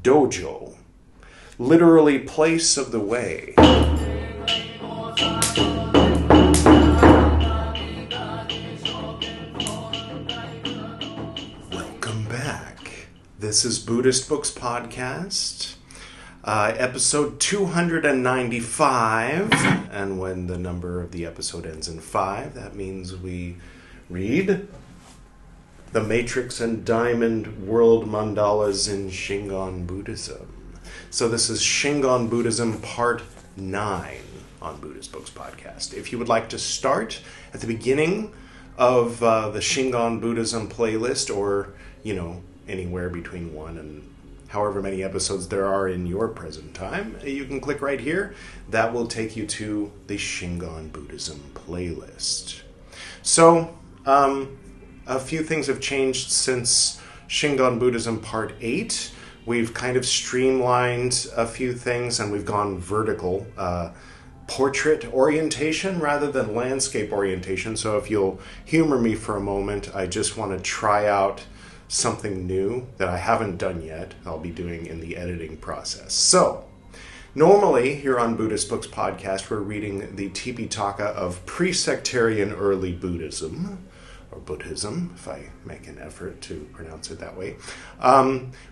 Dojo, literally place of the way. Welcome back. This is Buddhist Books Podcast, episode 295, and when the number of the episode ends in 5, that means we read The Matrix and Diamond World Mandalas in Shingon Buddhism. So this is Shingon Buddhism Part 9 on Buddhist Books Podcast. If you would like to start at the beginning of the Shingon Buddhism playlist, or, anywhere between 1 and however many episodes there are in your present time, you can click right here. That will take you to the Shingon Buddhism playlist. So, a few things have changed since Shingon Buddhism Part 8. We've kind of streamlined a few things, and we've gone vertical, portrait orientation rather than landscape orientation. So if you'll humor me for a moment, I just want to try out something new that I haven't done yet. I'll be doing in the editing process. So, normally, here on Buddhist Books Podcast, we're reading the Tipitaka of pre-sectarian early Buddhism, or Buddhism, if I make an effort to pronounce it that way,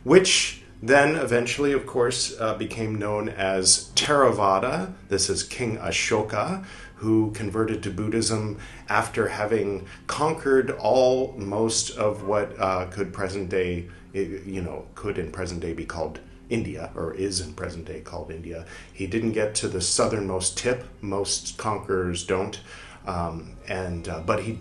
which then eventually, of course, became known as Theravada. This is King Ashoka, who converted to Buddhism after having conquered most of what could in present day be called India, or is in present day called India. He didn't get to the southernmost tip. Most conquerors don't. But he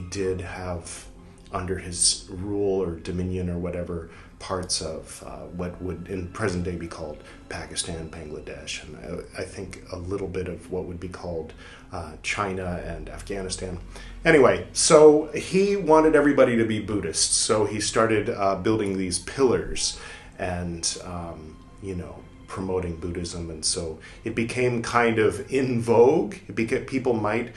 did have under his rule or dominion or whatever parts of what would in present day be called Pakistan, Bangladesh, and I think a little bit of what would be called China and Afghanistan. Anyway, so he wanted everybody to be Buddhists, so he started building these pillars and promoting Buddhism, and so it became kind of in vogue. People might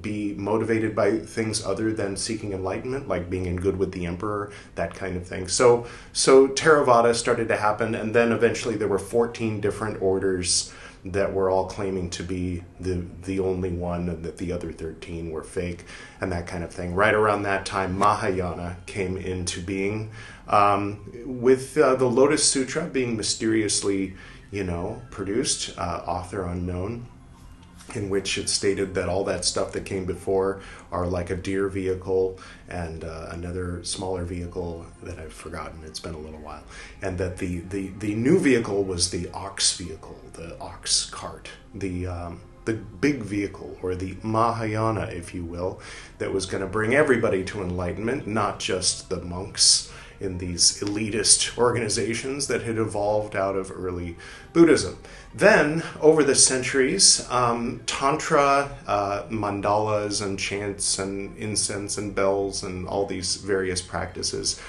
be motivated by things other than seeking enlightenment, like being in good with the emperor, that kind of thing. So Theravada started to happen, and then eventually there were 14 different orders that were all claiming to be the only one, and that the other 13 were fake, and that kind of thing. Right around that time, Mahayana came into being, with the Lotus Sutra being mysteriously, produced, author unknown, in which it stated that all that stuff that came before are like a deer vehicle and another smaller vehicle that I've forgotten. It's been a little while. And that the new vehicle was the ox vehicle, the ox cart, the big vehicle, or the Mahayana, if you will, that was going to bring everybody to enlightenment, not just the monks in these elitist organizations that had evolved out of early Buddhism. Then, over the centuries, Tantra, mandalas and chants and incense and bells and all these various practices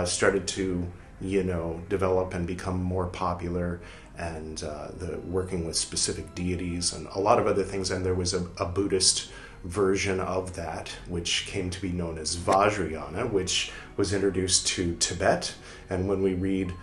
started to, develop and become more popular, and the working with specific deities and a lot of other things. And there was a Buddhist version of that, which came to be known as Vajrayana, which was introduced to Tibet. And when we read,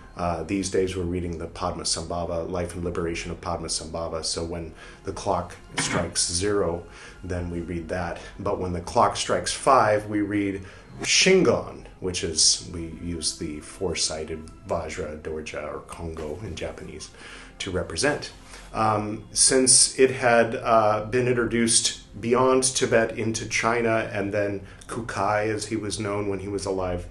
these days we're reading the Padmasambhava, Life and Liberation of Padmasambhava. So when the clock strikes 0, then we read that. But when the clock strikes 5, we read Shingon, which is, we use the 4-sided Vajra, Dorja, or Kongo in Japanese to represent. Since it had been introduced beyond Tibet into China, and then Kukai, as he was known when he was alive,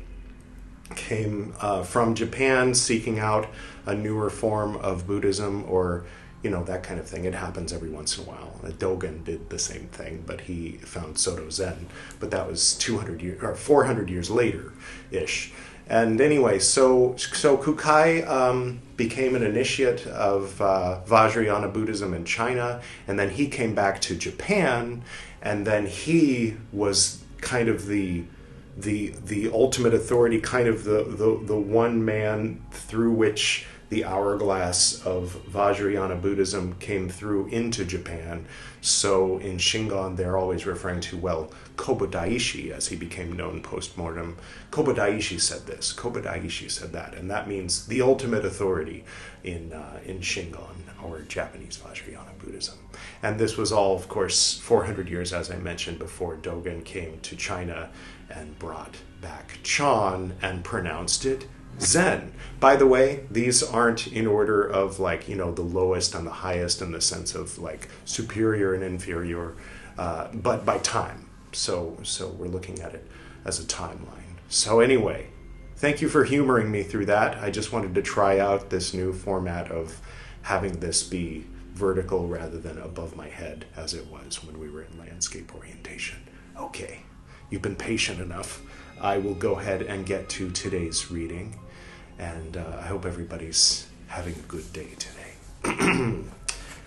came from Japan seeking out a newer form of Buddhism, or that kind of thing. It happens every once in a while. Dogen did the same thing, but he found Soto Zen, but that was 200 years or 400 years later-ish. And anyway, so Kukai became an initiate of Vajrayana Buddhism in China, and then he came back to Japan, and then he was kind of the ultimate authority, kind of the one man through which the hourglass of Vajrayana Buddhism came through into Japan. So in Shingon, they're always referring to, well, Kobo Daishi, as he became known post-mortem. Kobo Daishi said this, Kobo Daishi said that, and that means the ultimate authority in Shingon, or Japanese Vajrayana Buddhism. And this was all, of course, 400 years, as I mentioned before, Dogen came to China and brought back Chan and pronounced it Zen. By the way, these aren't in order of the lowest and the highest in the sense of superior and inferior, but by time. So we're looking at it as a timeline. So anyway, thank you for humoring me through that. I just wanted to try out this new format of having this be vertical rather than above my head as it was when we were in landscape orientation. Okay, you've been patient enough. I will go ahead and get to today's reading. And I hope everybody's having a good day today.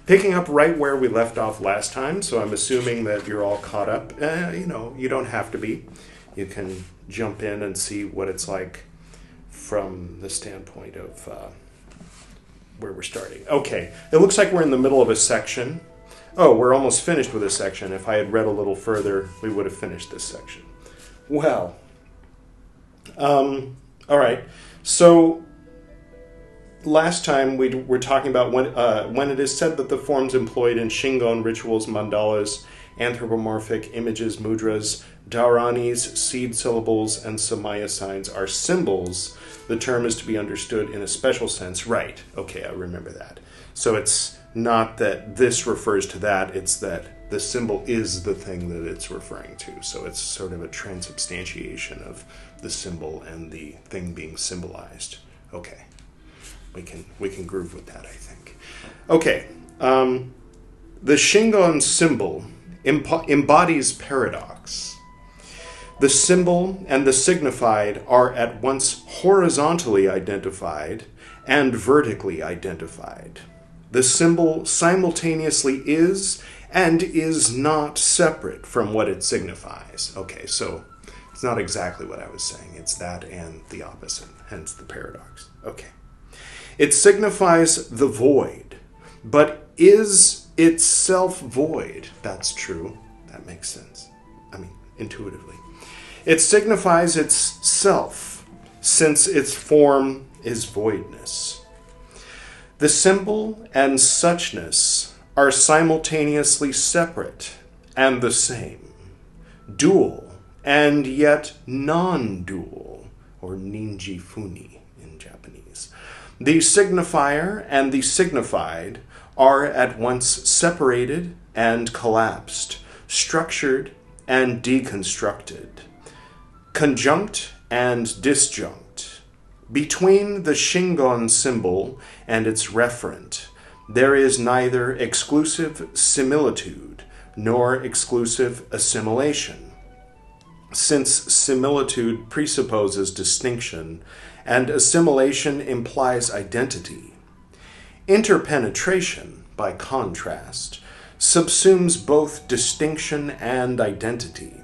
Picking up right where we left off last time, so I'm assuming that you're all caught up. You don't have to be. You can jump in and see what it's like from the standpoint of where we're starting. Okay, it looks like we're in the middle of a section. Oh, we're almost finished with a section. If I had read a little further, we would have finished this section. Well, all right. So last time we were talking about when it is said that the forms employed in Shingon rituals, mandalas, anthropomorphic images, mudras, dhauranis, seed syllables, and samaya signs are symbols, the term is to be understood in a special sense. Right. Okay, I remember that. So it's not that this refers to that, it's that the symbol is the thing that it's referring to. So it's sort of a transubstantiation of the symbol and the thing being symbolized. Okay. We can groove with that, I think. Okay. The Shingon symbol embodies paradox. The symbol and the signified are at once horizontally identified and vertically identified. The symbol simultaneously is and is not separate from what it signifies. Okay, so it's not exactly what I was saying. It's that and the opposite, hence the paradox. Okay. It signifies the void, but is itself void. That's true. That makes sense. Intuitively. It signifies its self, since its form is voidness. The symbol and suchness are simultaneously separate and the same, dual and yet non-dual, or ninji funi in Japanese. The signifier and the signified are at once separated and collapsed, structured and deconstructed, conjunct and disjunct. Between the Shingon symbol and its referent, there is neither exclusive similitude nor exclusive assimilation, since similitude presupposes distinction and assimilation implies identity. Interpenetration, by contrast, subsumes both distinction and identity.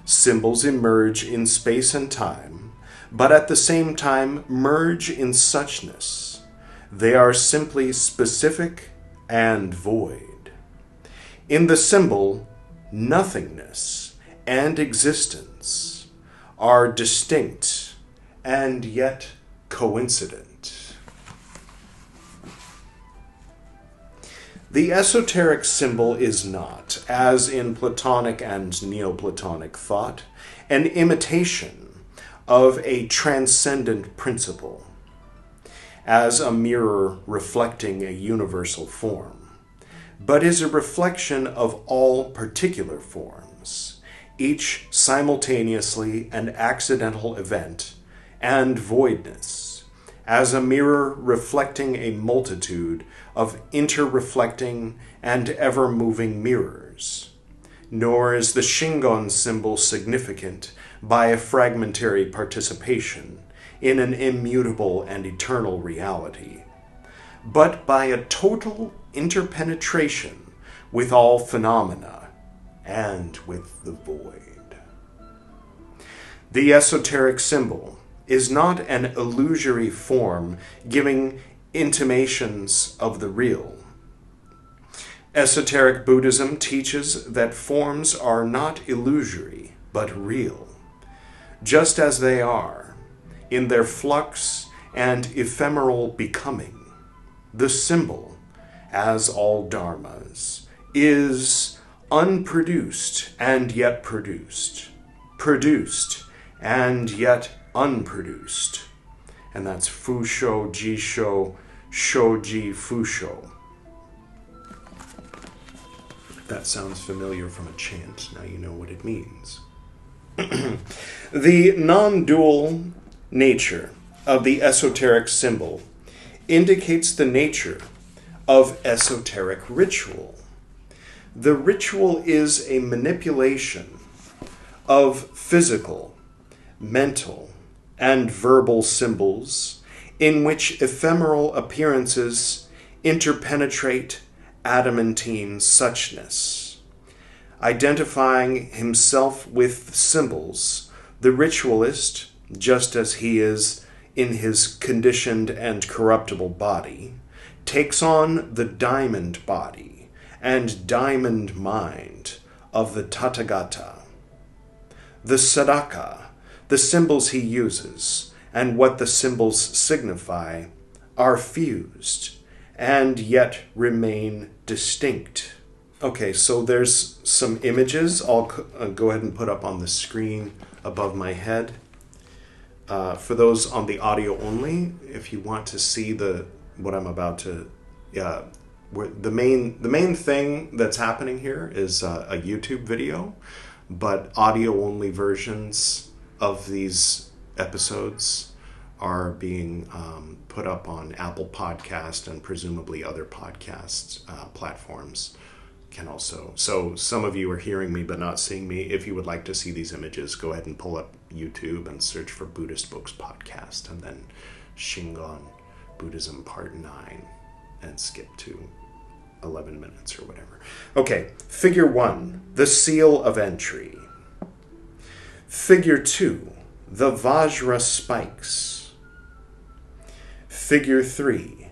Symbols emerge in space and time, but at the same time merge in suchness. They are simply specific and void. In the symbol, nothingness and existence are distinct and yet coincident. The esoteric symbol is not, as in Platonic and Neoplatonic thought, an imitation of a transcendent principle, as a mirror reflecting a universal form, but is a reflection of all particular forms, each simultaneously an accidental event and voidness, as a mirror reflecting a multitude of interreflecting and ever-moving mirrors. Nor is the Shingon symbol significant by a fragmentary participation in an immutable and eternal reality, but by a total interpenetration with all phenomena and with the void. The esoteric symbol is not an illusory form giving intimations of the real. Esoteric Buddhism teaches that forms are not illusory, but real, just as they are, in their flux and ephemeral becoming. The symbol, as all dharmas, is unproduced and yet produced, produced and yet unproduced. And that's Fusho, Jisho, Shoji, Fusho. That sounds familiar from a chant. Now you know what it means. The non-dual nature of the esoteric symbol indicates the nature of esoteric ritual. The ritual is a manipulation of physical, mental, and verbal symbols in which ephemeral appearances interpenetrate adamantine suchness. Identifying himself with symbols, the ritualist, just as he is in his conditioned and corruptible body, takes on the diamond body and diamond mind of the Tathagata. The sadaka, the symbols he uses, and what the symbols signify, are fused and yet remain distinct. Okay, so there's some images I'll go ahead and put up on the screen above my head. For those on the audio only, if you want to see what I'm about to, the main thing that's happening here is a YouTube video, but audio only versions of these episodes are being put up on Apple Podcast and presumably other podcast platforms can also. So some of you are hearing me but not seeing me. If you would like to see these images, go ahead and pull up YouTube and search for Buddhist Books Podcast and then Shingon Buddhism Part 9 and skip to 11 minutes or whatever. Okay, Figure 1, the seal of entry. Figure 2, the Vajra spikes. Figure 3,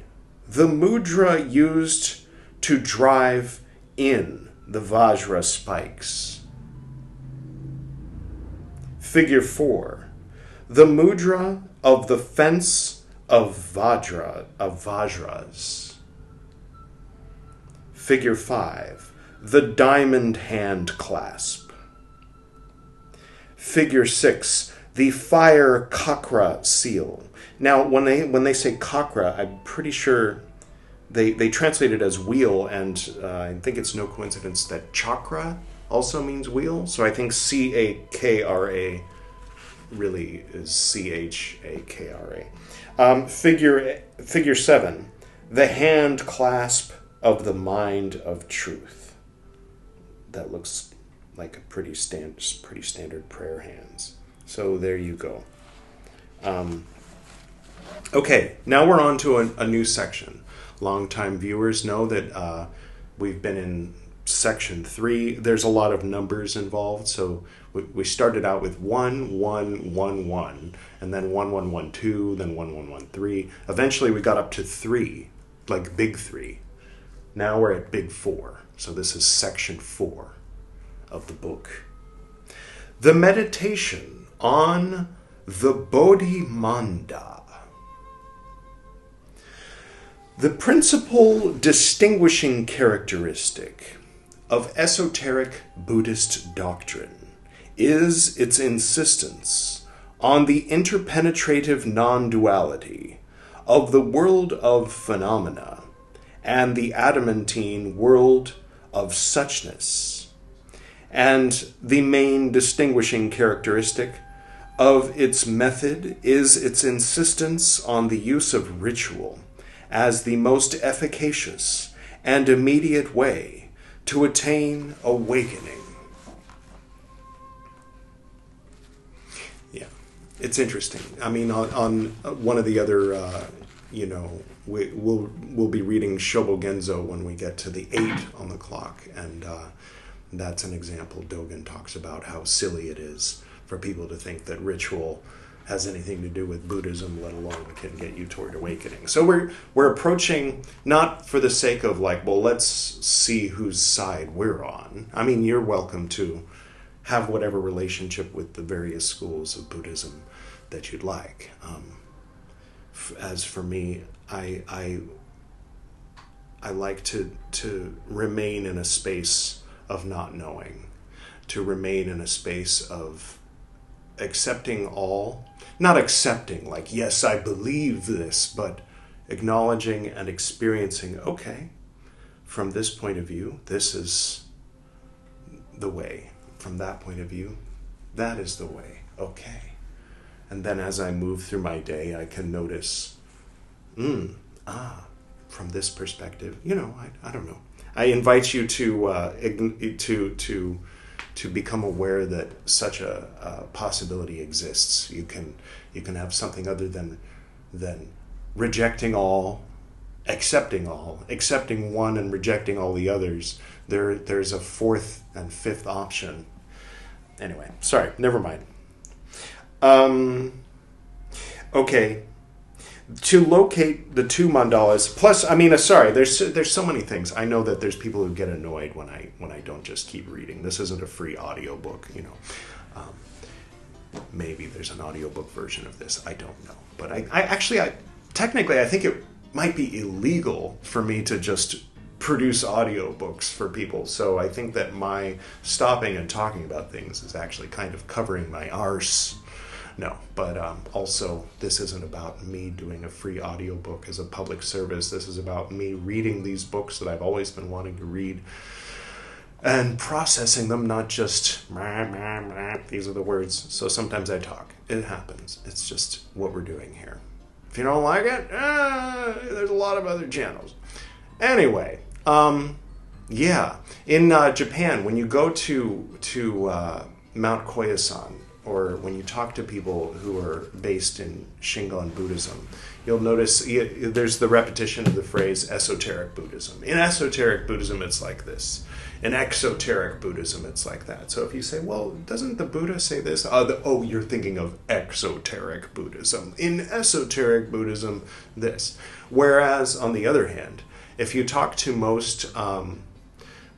the mudra used to drive in the Vajra spikes. Figure 4, the mudra of the fence of Vajras. Figure 5, the diamond hand clasp. Figure 6, the fire chakra seal. Now, when they say chakra, I'm pretty sure they translate it as wheel, and I think it's no coincidence that chakra also means wheel. So I think C-A-K-R-A really is C-H-A-K-R-A. Figure 7, the hand clasp of the mind of truth. That looks like a pretty standard prayer hands. So there you go. Okay, now we're on to a new section. Longtime viewers know that we've been in section 3. There's a lot of numbers involved, so we started out with 1, 1, 1, 1, and then 1, 1, 1, 2, then 1, 1, 1, 3. Eventually we got up to 3, like big 3. Now we're at big 4, so this is section 4 of the book. The meditation on the Bodhimanda. The principal distinguishing characteristic of esoteric Buddhist doctrine is its insistence on the interpenetrative non-duality of the world of phenomena and the adamantine world of suchness. And the main distinguishing characteristic of its method is its insistence on the use of ritual as the most efficacious and immediate way to attain awakening. Yeah, it's interesting. I mean, on one of the other, we'll be reading Shobo Genzo when we get to the 8 on the clock, and that's an example. Dogen talks about how silly it is for people to think that ritual has anything to do with Buddhism, let alone can get you toward awakening. So we're approaching not for the sake of like, well, let's see whose side we're on. I mean, you're welcome to have whatever relationship with the various schools of Buddhism that you'd like. As for me, I like to remain in a space of not knowing, to remain in a space of accepting all, not accepting like, yes, I believe this, but acknowledging and experiencing, okay, from this point of view, this is the way. From that point of view, that is the way. Okay. And then as I move through my day, I can notice, from this perspective, I don't know. I invite you to become aware that such a possibility exists. You can have something other than rejecting all, accepting one and rejecting all the others. There's a fourth and fifth option. Anyway, sorry, never mind. Okay. To locate the two mandalas, plus, there's so many things. I know that there's people who get annoyed when I don't just keep reading. This isn't a free audiobook, maybe there's an audiobook version of this. I don't know. But I technically, I think it might be illegal for me to just produce audiobooks for people. So I think that my stopping and talking about things is actually kind of covering my arse. No, but also this isn't about me doing a free audiobook as a public service. This is about me reading these books that I've always been wanting to read and processing them, not just these are the words. So sometimes I talk. It happens. It's just what we're doing here. If you don't like it, there's a lot of other channels. Anyway, yeah. In Japan, when you go to Mount Koyasan, or when you talk to people who are based in Shingon Buddhism, you'll notice there's the repetition of the phrase esoteric Buddhism. In esoteric Buddhism, it's like this. In exoteric Buddhism, it's like that. So if you say, well, doesn't the Buddha say this? You're thinking of exoteric Buddhism. In esoteric Buddhism, this. Whereas, on the other hand, if you talk to most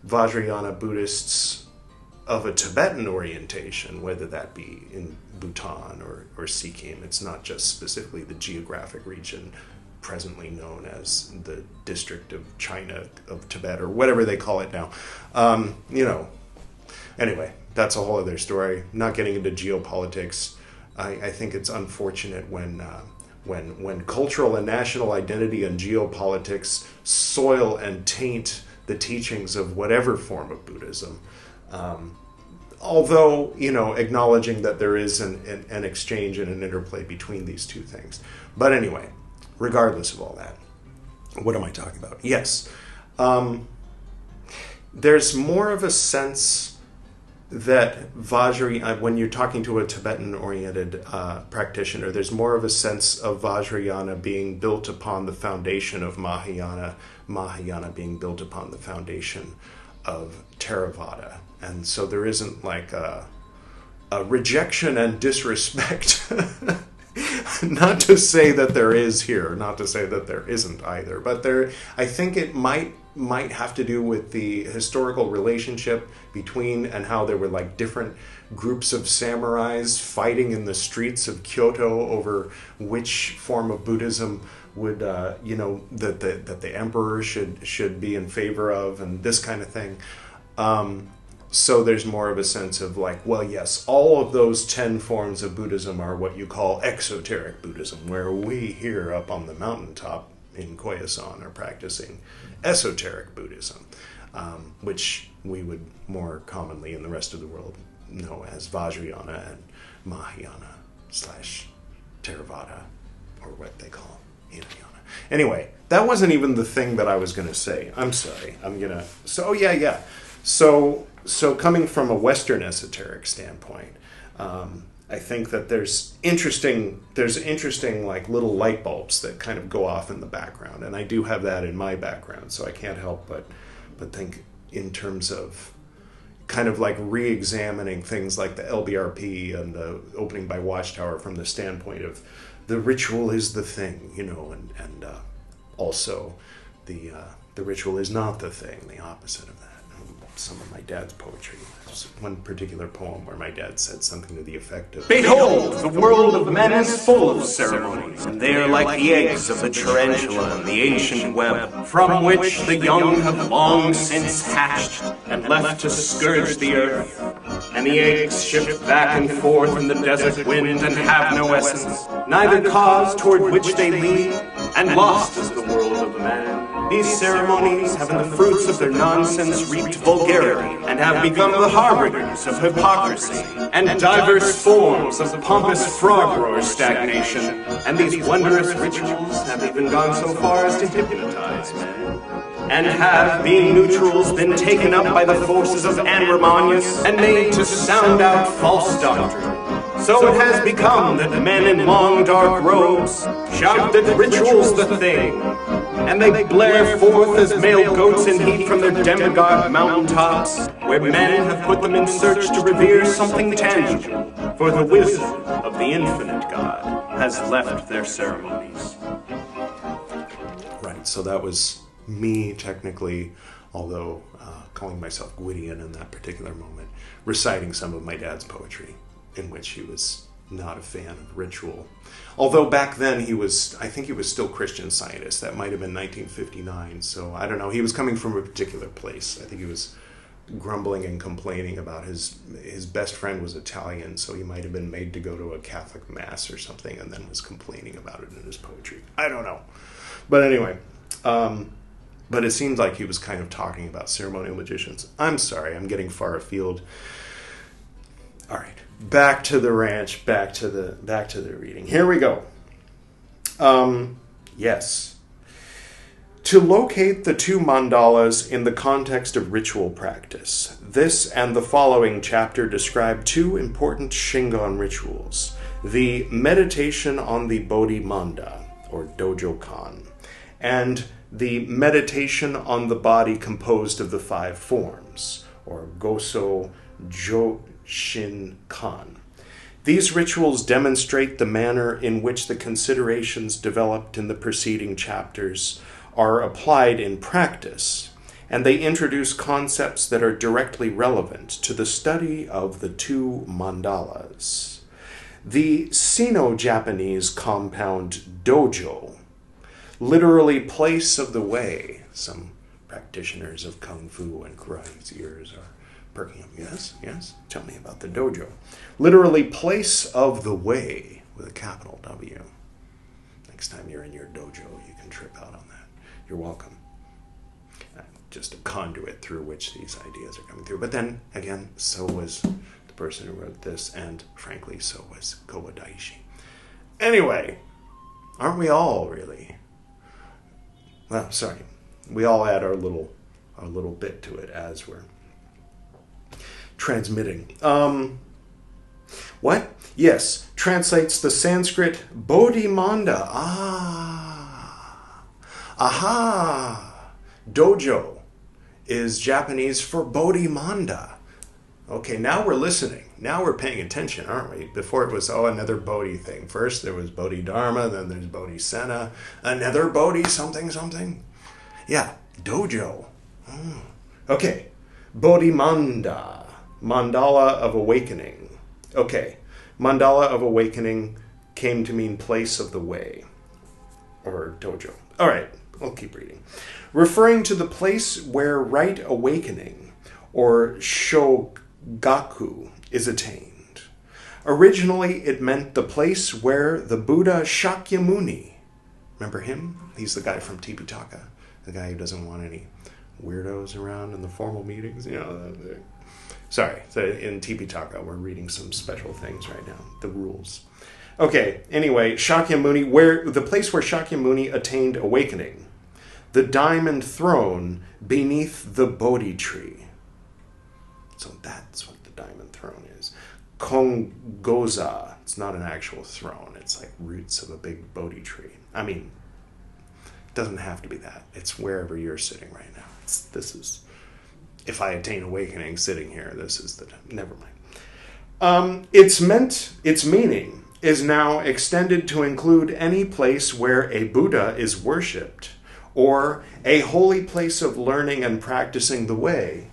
Vajrayana Buddhists of a Tibetan orientation, whether that be in Bhutan or Sikkim, it's not just specifically the geographic region presently known as the District of China of Tibet, or whatever they call it now. Anyway, that's a whole other story. Not getting into geopolitics. I think it's unfortunate when cultural and national identity and geopolitics soil and taint the teachings of whatever form of Buddhism. Although, acknowledging that there is an exchange and an interplay between these two things. But anyway, regardless of all that, what am I talking about? Yes. There's more of a sense that when you're talking to a Tibetan-oriented practitioner, there's more of a sense of Vajrayana being built upon the foundation of Mahayana, Mahayana being built upon the foundation of Theravada. And so there isn't like a rejection and disrespect. Not to say that there is here, not to say that there isn't either, but I think it might have to do with the historical relationship between, and how there were like different groups of samurais fighting in the streets of Kyoto over which form of Buddhism would that the emperor should be in favor of, and this kind of thing. So there's more of a sense of like, well, yes, all of those 10 forms of Buddhism are what you call exoteric Buddhism, where we here up on the mountaintop in Koyasan are practicing esoteric Buddhism, which we would more commonly in the rest of the world know as Vajrayana and Mahayana / Theravada, or what they call Hinayana. Anyway, that wasn't even the thing that I was going to say. I'm sorry. So coming from a Western esoteric standpoint, I think that there's interesting like little light bulbs that kind of go off in the background, and I do have that in my background, so I can't help but think in terms of kind of like re-examining things like the LBRP and the opening by Watchtower from the standpoint of the ritual is the thing, and also the ritual is not the thing, the opposite of that. Some of my dad's poetry. There's one particular poem where my dad said something to the effect of, "Behold, the world of men is full of ceremonies, and they are like the eggs of the tarantula in the ancient web, from which the young have long since hatched and left to scourge the earth. And the eggs shift back and forth in the desert wind and have no essence, neither cause toward which they lead, and lost is the world of man. These ceremonies have in the fruits of their nonsense reaped vulgarity, and have become the harbingers of hypocrisy, and diverse forms of pompous frog roar stagnation, and these wondrous rituals have even gone so far as to hypnotize men, and have, being neutrals, been taken up by the forces of Anramanius, and made to sound out false doctrine. So it has become that men in long dark robes shout that ritual's the thing, and they blare forth as male goats in heat from their demigod mountaintops, where men have put them in search to revere something tangible, for the wisdom of the infinite God has left their ceremonies." Right, so that was me technically, although calling myself Gwydion in that particular moment, reciting some of my dad's poetry, in which he was not a fan of ritual. Although back then I think he was still Christian Scientist. That might have been 1959, so I don't know. He was coming from a particular place. I think he was grumbling and complaining about his best friend was Italian, so he might have been made to go to a Catholic Mass or something, and then was complaining about it in his poetry. I don't know. But anyway, but it seemed like he was kind of talking about ceremonial magicians. I'm sorry, I'm getting far afield. All right. Back to the ranch, back to the reading. Here we go. Yes. To locate the two mandalas in the context of ritual practice, this and the following chapter describe two important Shingon rituals: the meditation on the Bodhi Manda, or Dojo Kan, and the meditation on the body composed of the five forms, or Goso Joshin Kan. These rituals demonstrate the manner in which the considerations developed in the preceding chapters are applied in practice, and they introduce concepts that are directly relevant to the study of the two mandalas. The Sino-Japanese compound dojo, literally place of the way. Some practitioners of Kung Fu and karate's ears are perking up. Yes, tell me about the dojo. Literally place of the way with a capital W. Next time you're in your dojo, you can trip out on that. You're welcome. Just a conduit through which these ideas are coming through. But then, again, so was the person who wrote this, and frankly, so was Kobo Daishi. Anyway, aren't we all, really? Well, sorry. We all add our little bit to it as we're transmitting. What? Yes, translates the Sanskrit Bodhi Manda. Aha! Dojo is Japanese for Bodhi Manda. Okay, now we're listening. Now we're paying attention, aren't we? Before it was, another Bodhi thing. First there was Bodhidharma, then there's Bodhisena, another Bodhi something. Yeah, dojo. Okay, Bodhi Manda, Mandala of Awakening. Okay, Mandala of Awakening came to mean place of the way, or dojo. All right, we'll keep reading. Referring to the place where right awakening, or shogaku, is attained. Originally, it meant the place where the Buddha Shakyamuni, remember him? He's the guy from Tipitaka, the guy who doesn't want any weirdos around in the formal meetings. Sorry, so in Tipitaka, we're reading some special things right now, the rules. Okay, anyway, Shakyamuni, the place where Shakyamuni attained awakening, the diamond throne beneath the Bodhi tree. So that's what the diamond throne is. Kongoza, it's not an actual throne, it's like roots of a big Bodhi tree. I mean, it doesn't have to be that. It's wherever you're sitting right now. if I attain awakening sitting here, this is the time. Never mind. Its meaning is now extended to include any place where a Buddha is worshipped, or a holy place of learning and practicing the way.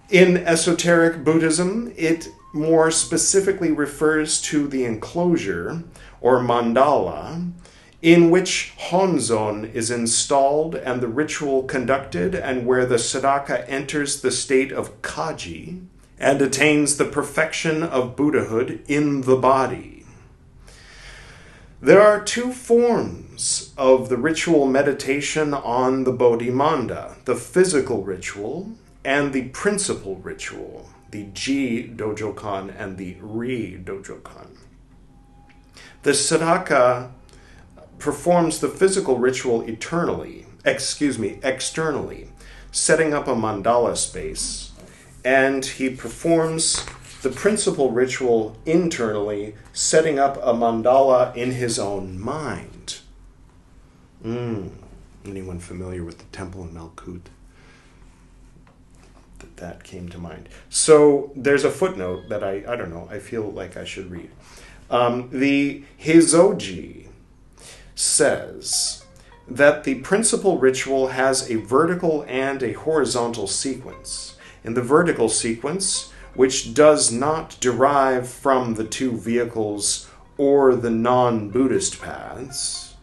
In esoteric Buddhism, it more specifically refers to the enclosure, or mandala, in which Honzon is installed and the ritual conducted, and where the sadhaka enters the state of kaji and attains the perfection of Buddhahood in the body. There are two forms of the ritual meditation on the Bodhimanda, the physical ritual and the principal ritual, the Ji Dojokan and the Ri Dojokan. The sadhaka performs the physical ritual externally, setting up a mandala space, and he performs the principal ritual internally, setting up a mandala in his own mind. Anyone familiar with the temple in Malkut? That came to mind. So there's a footnote that I don't know, I feel like I should read. The Hizoji says that the principal ritual has a vertical and a horizontal sequence. In the vertical sequence, which does not derive from the two vehicles or the non-Buddhist paths,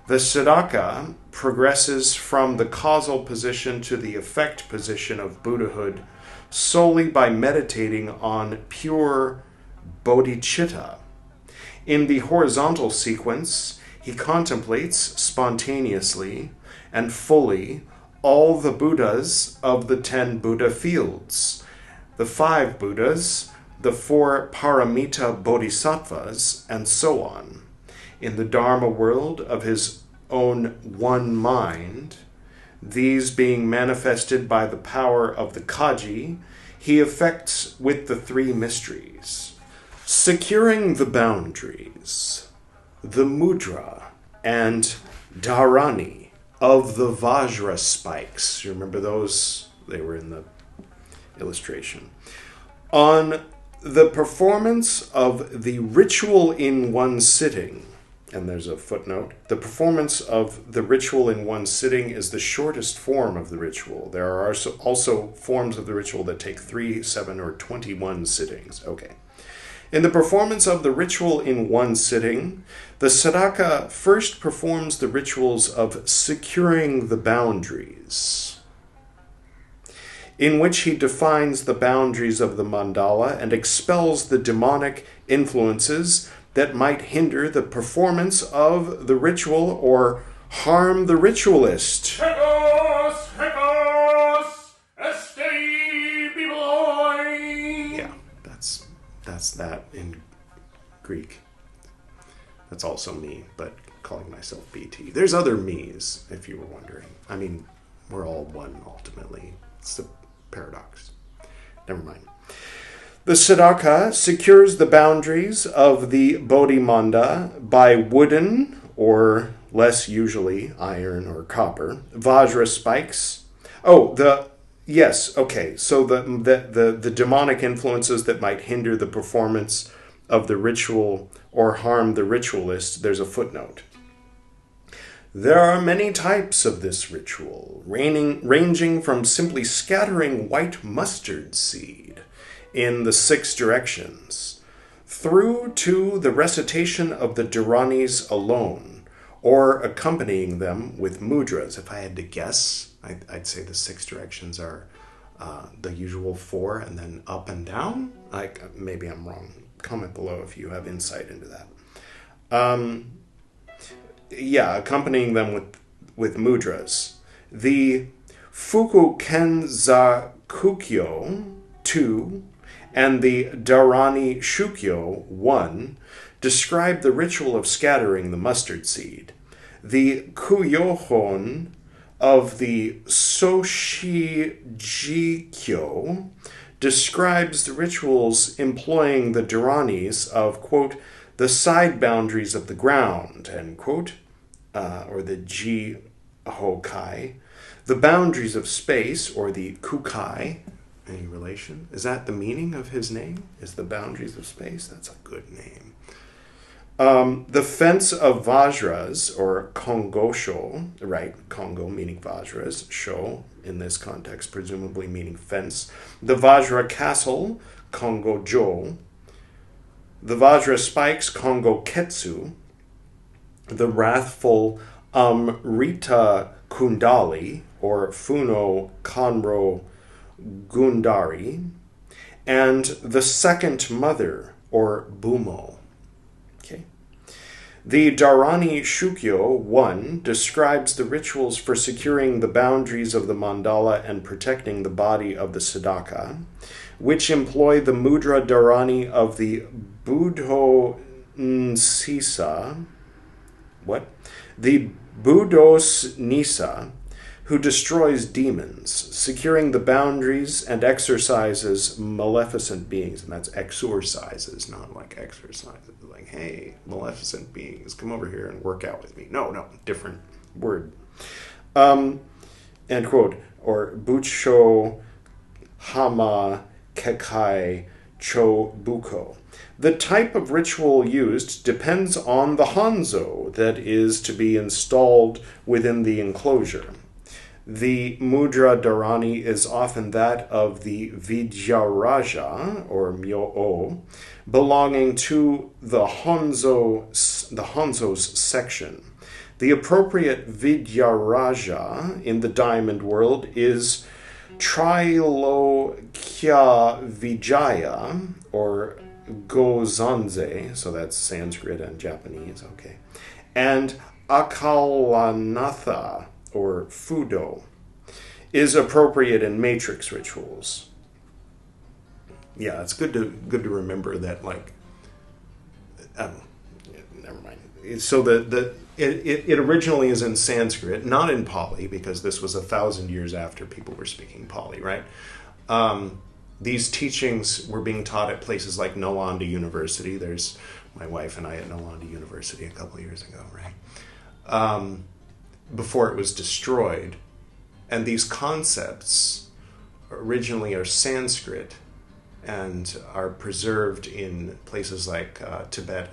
the sadhaka progresses from the causal position to the effect position of Buddhahood solely by meditating on pure bodhicitta. In the horizontal sequence, he contemplates spontaneously and fully all the Buddhas of the 10 Buddha fields, the 5 Buddhas, the 4 Paramita Bodhisattvas, and so on. In the Dharma world of his own one mind, these being manifested by the power of the kaji, he effects with the 3 mysteries, securing the boundaries, the mudra, and dharani of the Vajra spikes. You remember those? They were in the illustration. On the performance of the ritual in one sitting, and there's a footnote, the performance of the ritual in one sitting is the shortest form of the ritual. There are also forms of the ritual that take 3, 7, or 21 sittings. Okay. In the performance of the ritual in one sitting, the sadhaka first performs the rituals of securing the boundaries, in which he defines the boundaries of the mandala and expels the demonic influences that might hinder the performance of the ritual or harm the ritualist. Yeah, that's that in Greek. That's also me, but calling myself BT. There's other me's, if you were wondering. I mean, we're all one ultimately. It's a paradox. Never mind. The sadhaka secures the boundaries of the bodhimanda by wooden, or less usually iron or copper, Vajra spikes. So the demonic influences that might hinder the performance of the ritual or harm the ritualist, there's a footnote. There are many types of this ritual, ranging from simply scattering white mustard seed in the 6 directions, through to the recitation of the dharanis alone, or accompanying them with mudras. If I had to guess, I'd say the 6 directions are the usual 4, and then up and down. Maybe I'm wrong. Comment below if you have insight into that. Accompanying them with mudras. The Fuku Kenza Kukyo 2 and the Dharani Shukyo 1 describe the ritual of scattering the mustard seed. The Kuyohon of the Soshijikyo describes the rituals employing the dharanis of, quote, the side boundaries of the ground, end quote, or the Hokai. The boundaries of space, or the Kukai. Any relation? Is that the meaning of his name? Is the boundaries of space? That's a good name. The fence of Vajras, or Kongosho, right? Kongo meaning Vajras, sho in this context, presumably meaning fence. The Vajra castle, Kongo jo. The Vajra spikes, Kongo ketsu. The wrathful Amrita Kundali, or Funo Kanro Gundari. And the second mother, or Bumo. The Dharani Shukyo 1 describes the rituals for securing the boundaries of the mandala and protecting the body of the Siddhaka, which employ the mudra dharani of the Buddho Nsisa, the Buddhos Nisa, who destroys demons, securing the boundaries and exorcises maleficent beings. And that's exorcises, not like exercises. Like, hey, maleficent beings, come over here and work out with me. No, different word. End quote. Or Bucho Hama Kekai Cho Buko. The type of ritual used depends on the Hanzo that is to be installed within the enclosure. The mudra dharani is often that of the Vidyaraja, or Myo-o, belonging to the Hanzo's section. The appropriate Vidyaraja in the diamond world is Trilokya Vijaya, or Gozanze, so that's Sanskrit and Japanese, okay, and Akalanatha, or Fudo, is appropriate in matrix rituals. Yeah, it's good to remember that, like, never mind. So it originally is in Sanskrit, not in Pali, because this was 1,000 years after people were speaking Pali, right? These teachings were being taught at places like Nalanda University. There's my wife and I at Nalanda University a couple of years ago, right? Before it was destroyed. And these concepts originally are Sanskrit and are preserved in places like Tibet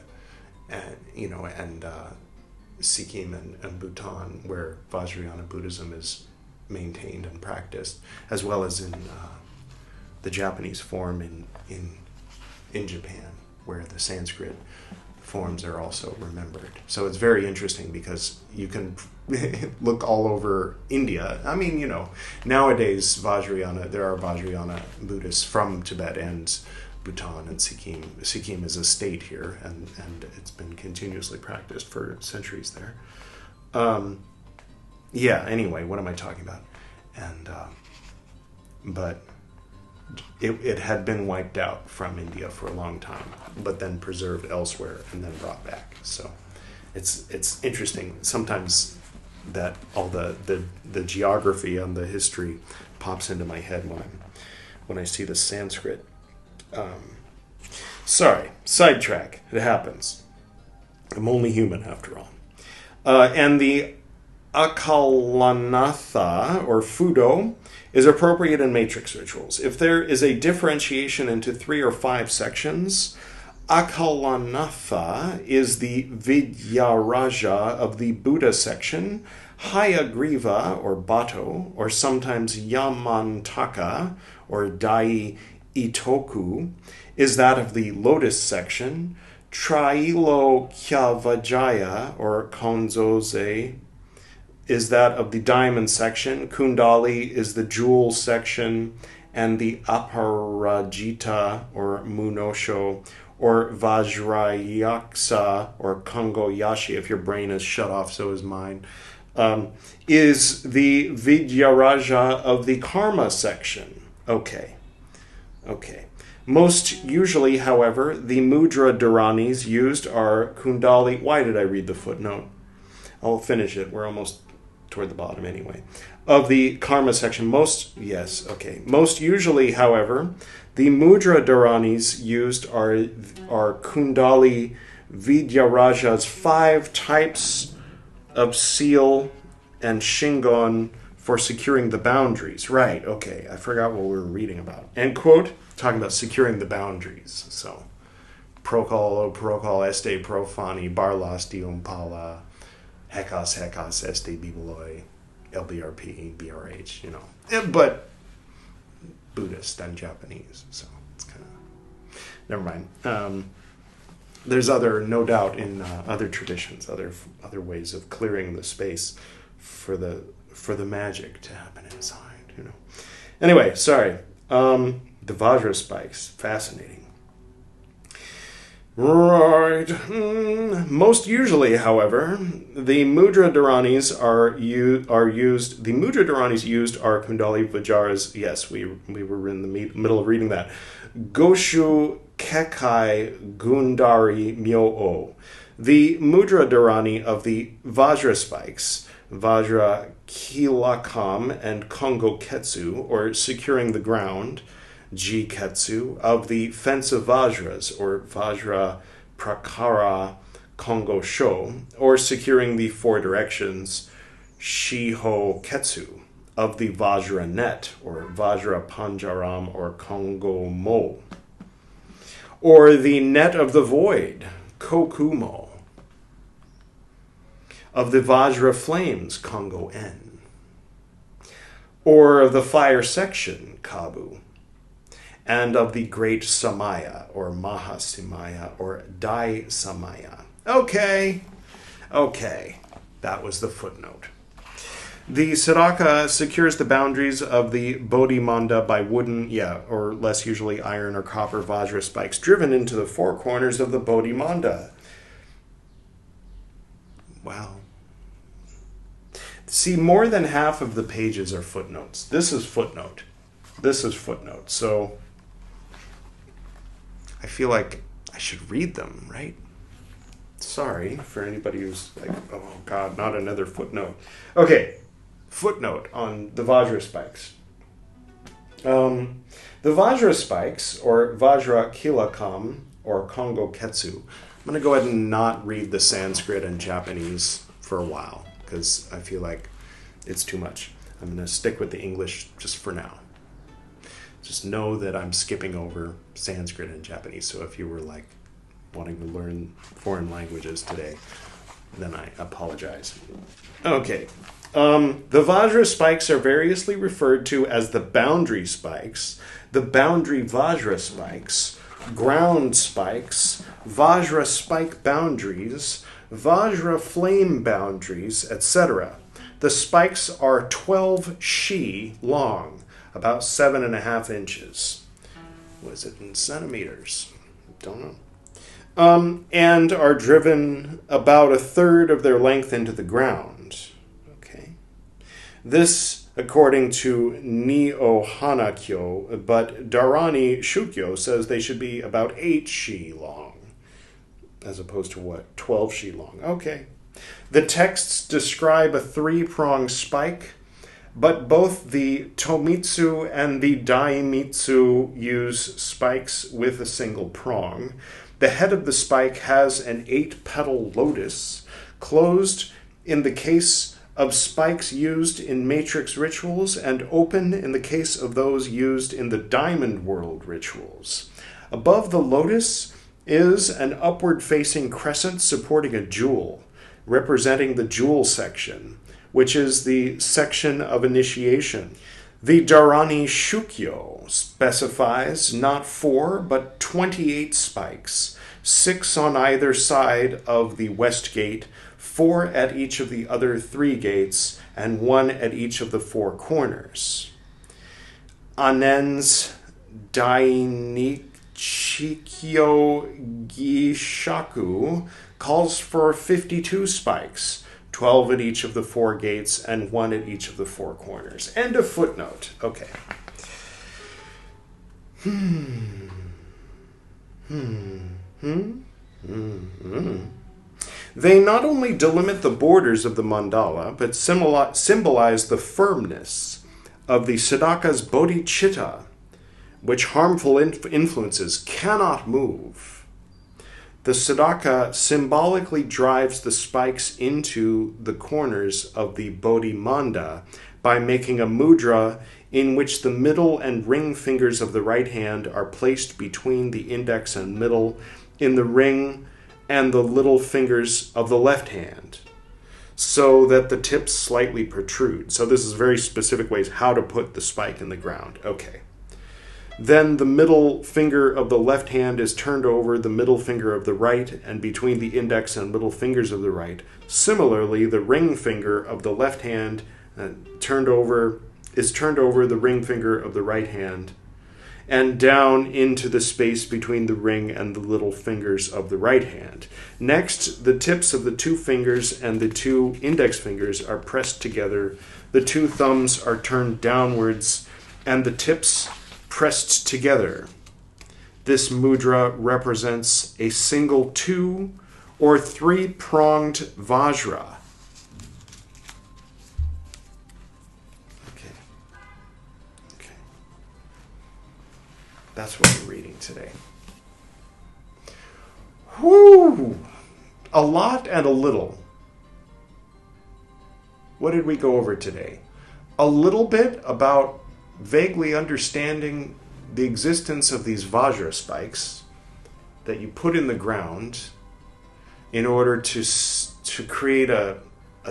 and Sikkim and Bhutan, where Vajrayana Buddhism is maintained and practiced, as well as in the Japanese form in Japan, where the Sanskrit forms are also remembered. So it's very interesting because you can look all over India. I mean, nowadays there are Vajrayana Buddhists from Tibet and Bhutan and Sikkim. Sikkim is a state here, and it's been continuously practiced for centuries there. Anyway, what am I talking about? And but it had been wiped out from India for a long time, but then preserved elsewhere and then brought back. So it's interesting sometimes that all the geography and the history pops into my head when I see the Sanskrit. Sorry, sidetrack. It happens. I'm only human after all. And the Akalanatha, or Fudo, is appropriate in matrix rituals. If there is a differentiation into 3 or 5 sections, Akalanatha is the Vidyaraja of the Buddha section, Hayagriva, or Bato, or sometimes Yamantaka, or Dai Itoku, is that of the Lotus section, Trilokya or Konzoze is that of the Diamond section, Kundali is the Jewel section, and the Aparajita or Munosho or Vajrayaksa or Kongoyashi, if your brain is shut off, so is mine, is the Vidyaraja of the Karma section. Okay. Most usually, however, the mudra dharanis used are Kundali. Why did I read the footnote? I'll finish it. We're almost toward the bottom anyway. Of the Karma section, most usually, however, the mudra dharanis used are Kundali Vidyaraja's 5 types of seal and Shingon for securing the boundaries. Right, okay, I forgot what we were reading about. End quote, talking about securing the boundaries. So, procol este profani, barlas dium pala, hecas este bibuloi, LBRP, BRH, you know. But Buddhist and Japanese, so it's kind of... Never mind. There's no doubt in other traditions, other ways of clearing the space for the magic to happen inside, you know. Anyway, sorry. The Vajra spikes, fascinating. Right. Most usually, however, the mudra dharanis are used. The mudra dharanis used are Kundali Vajras. Yes, we were in the middle of reading that. Goshu Kekai Gundari Myo-o. The mudra dharani of the Vajra spikes, Vajra Kilakam and Kongo Ketsu, or securing the ground, Jiketsu, of the fence of Vajras, or Vajra Prakara Kongo Sho, or securing the four directions, Shiho Ketsu, of the Vajra net, or Vajra Panjaram, or Kongo Mo, or the net of the void, Kokumo, of the Vajra flames, Kongo En, or of the fire section, Kabu, and of the great Samaya, or Mahasamaya, or Dai Samaya. Okay, that was the footnote. The Siddhaka secures the boundaries of the Bodhimanda by wooden, or less usually iron or copper Vajra spikes driven into the four corners of the Bodhimanda. Wow. See, more than half of the pages are footnotes. This is footnote. So I feel like I should read them, right? Sorry for anybody who's like, oh God, not another footnote. Okay, footnote on the Vajra spikes. The Vajra spikes, or Vajra Kilakam, or Kongo Ketsu. I'm going to go ahead and not read the Sanskrit and Japanese for a while, because I feel like it's too much. I'm going to stick with the English just for now. Just know that I'm skipping over Sanskrit and Japanese. So if you were like wanting to learn foreign languages today, then I apologize. Okay. The Vajra spikes are variously referred to as the boundary spikes, the boundary Vajra spikes, ground spikes, Vajra spike boundaries, Vajra flame boundaries, etc. The spikes are 12 shi long, about 7.5 inches. Was it in centimeters? Don't know. And are driven about a third of their length into the ground. Okay. This, according to Nio-hana-kyo, but Dharani Shukyo says they should be about 8 shi long, as opposed to 12 shi long. Okay. The texts describe a 3-pronged spike, but both the Tomitsu and the Daimitsu use spikes with a single prong. The head of the spike has an 8-petal lotus, closed in the case of spikes used in matrix rituals and open in the case of those used in the diamond world rituals. Above the lotus is an upward-facing crescent supporting a jewel, representing the jewel section, which is the section of initiation. The Dharani Shukyo specifies not 4, but 28 spikes, 6 on either side of the west gate, 4 at each of the other 3 gates, and 1 at each of the 4 corners. Anen's Dainichikyo Gishaku calls for 52 spikes, 12 at each of the 4 gates, and 1 at each of the 4 corners. End of footnote. Okay. They not only delimit the borders of the mandala, but symbolize the firmness of the Siddhaka's bodhicitta, which harmful influences cannot move. The Sadaka symbolically drives the spikes into the corners of the Bodhi Manda by making a mudra in which the middle and ring fingers of the right hand are placed between the index and middle in the ring and the little fingers of the left hand, so that the tips slightly protrude. So this is very specific ways how to put the spike in the ground. Okay. Then the middle finger of the left hand is turned over the middle finger of the right and between the index and middle fingers of the right. Similarly, the ring finger of the left hand is turned over the ring finger of the right hand and down into the space between the ring and the little fingers of the right hand. Next, the tips of the two fingers and the two index fingers are pressed together. The two thumbs are turned downwards and the tips pressed together. This mudra represents a single 2 or 3-pronged Vajra. Okay. That's what we're reading today. Whoo! A lot and a little. What did we go over today? A little bit about vaguely understanding the existence of these Vajra spikes that you put in the ground in order to create a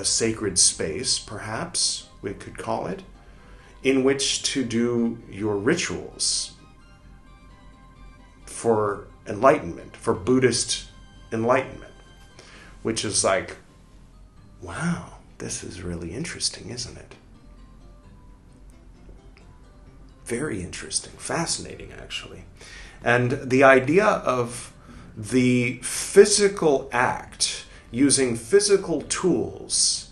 sacred space, perhaps we could call it, in which to do your rituals for enlightenment, for Buddhist enlightenment, which is like, wow, this is really interesting, isn't it? Very interesting, fascinating, actually. And the idea of the physical act, using physical tools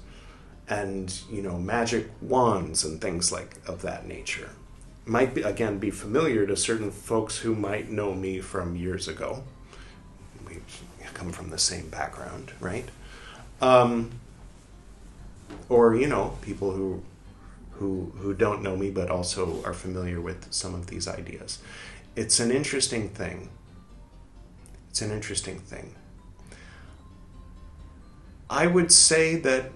and, magic wands and things like of that nature, might be familiar to certain folks who might know me from years ago. We come from the same background, right? Or, people who don't know me but also are familiar with some of these ideas. It's an interesting thing. I would say that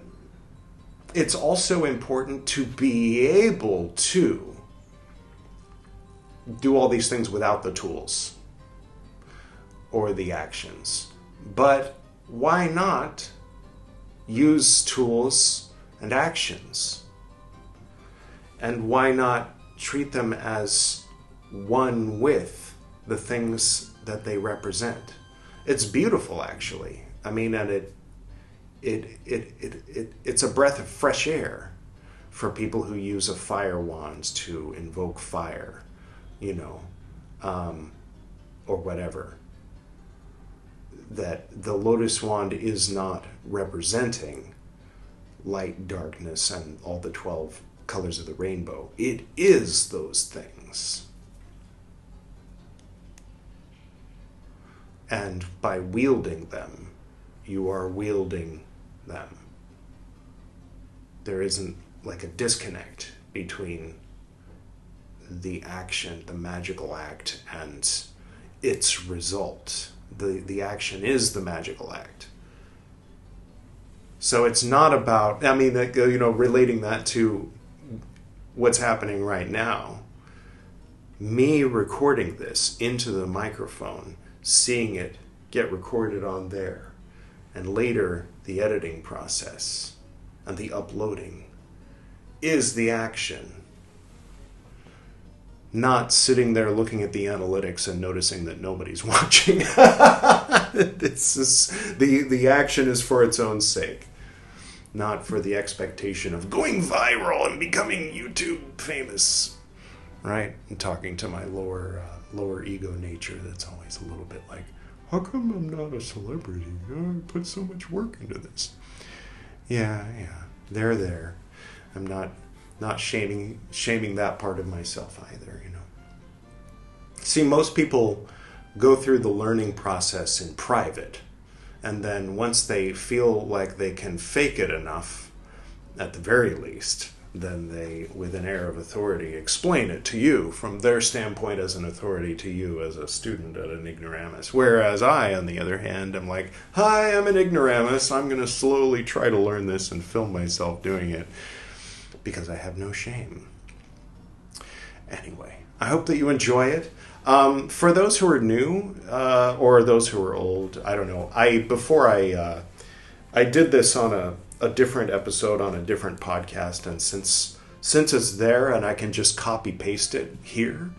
it's also important to be able to do all these things without the tools or the actions. But why not use tools and actions? And why not treat them as one with the things that they represent? It's beautiful, actually. I mean, and it's a breath of fresh air for people who use a fire wand to invoke fire, or whatever. That the lotus wand is not representing light, darkness, and all the 12 colors of the rainbow. It is those things. And by wielding them, you are wielding them. There isn't like a disconnect between the action, the magical act, and its result. The action is the magical act. So it's not about, relating that to what's happening right now. Me recording this into the microphone, seeing it get recorded on there, and later the editing process and the uploading is the action. Not sitting there looking at the analytics and noticing that nobody's watching. This is, the action is for its own sake, not for the expectation of going viral and becoming YouTube famous, right? And talking to my lower ego nature that's always a little bit like, how come I'm not a celebrity? I put so much work into this. Yeah, they're there. I'm not shaming that part of myself either, See, most people go through the learning process in private, and then once they feel like they can fake it enough, at the very least, then they, with an air of authority, explain it to you from their standpoint as an authority to you as a student at an ignoramus. Whereas I, on the other hand, am like, hi, I'm an ignoramus. I'm going to slowly try to learn this and film myself doing it because I have no shame. Anyway, I hope that you enjoy it. For those who are new or those who are old, I don't know. I did this on a different episode on a different podcast, and since it's there and I can just copy paste it here,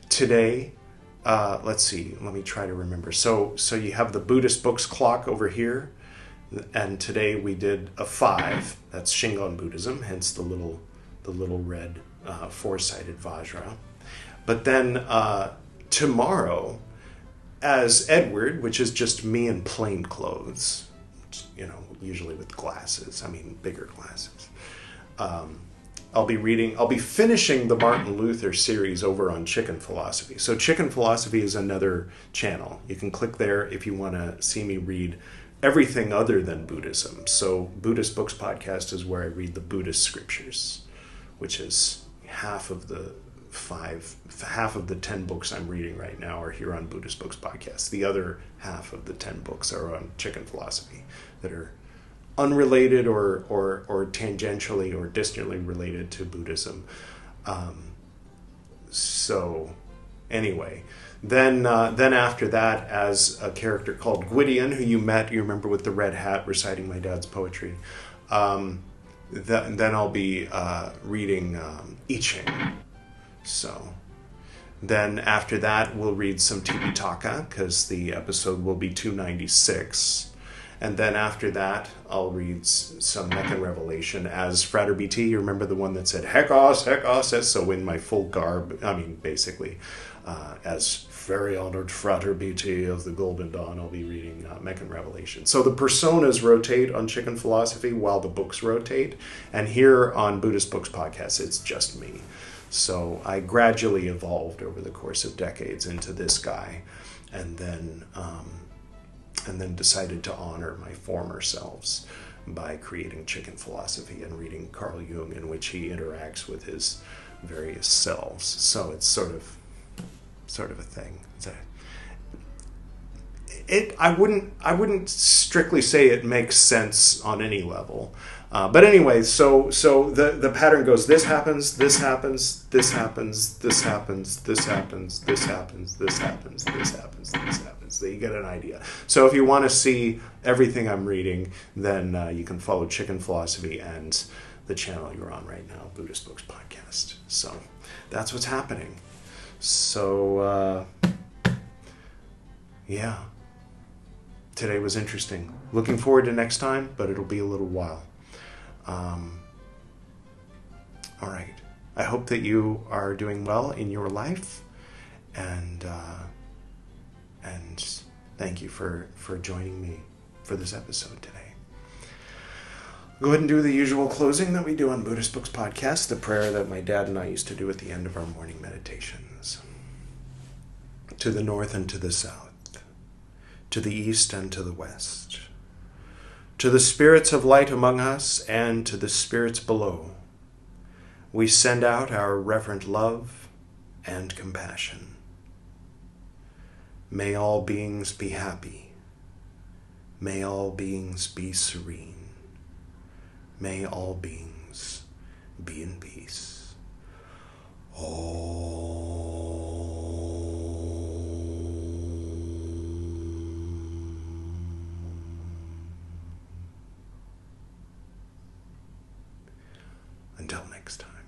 today, let's see, let me try to remember. So you have the Buddhist Books clock over here, and today we did a 5. That's Shingon Buddhism, hence the little red four-sided Vajra. But then tomorrow, as Edward, which is just me in plain clothes, usually with glasses, bigger glasses. I'll be finishing the Martin Luther series over on Chicken Philosophy. So Chicken Philosophy is another channel. You can click there if you want to see me read everything other than Buddhism. So Buddhist Books Podcast is where I read the Buddhist scriptures, which is half of the 10 books I'm reading right now are here on Buddhist Books Podcast. The other half of the 10 books are on Chicken Philosophy that are unrelated or tangentially or distantly related to Buddhism. So anyway, then after that, as a character called Gwydion, who you remember with the red hat reciting my dad's poetry, then I'll be reading I Ching. So then after that, we'll read some Tipitaka, because the episode will be 296. And then after that, I'll read some Meccan Revelation as Frater BT. You remember the one that said, Hekos, Hekos? So in my full garb, basically, as very honored Frater BT of the Golden Dawn, I'll be reading Meccan Revelation. So the personas rotate on Chicken Philosophy while the books rotate. And here on Buddhist Books Podcast, it's just me. So I gradually evolved over the course of decades into this guy, and then decided to honor my former selves by creating Chicken Philosophy and reading Carl Jung, in which he interacts with his various selves. So it's sort of a thing. I wouldn't strictly say it makes sense on any level. But anyway, so the pattern goes, this happens, this happens, this happens, this happens, this happens, this happens, this happens, this happens, this happens. So you get an idea. So if you want to see everything I'm reading, then you can follow Chicken Philosophy and the channel you're on right now, Buddhist Books Podcast. So that's what's happening. So, yeah. Today was interesting. Looking forward to next time, but it'll be a little while. All right. I hope that you are doing well in your life, and thank you for joining me for this episode today. Go ahead and do the usual closing that we do on Buddhist Books Podcast, the prayer that my dad and I used to do at the end of our morning meditations. To the north and to the south, to the east and to the west, to the spirits of light among us and to the spirits below, we send out our reverent love and compassion. May all beings be happy. May all beings be serene. May all beings be in peace. Until next time.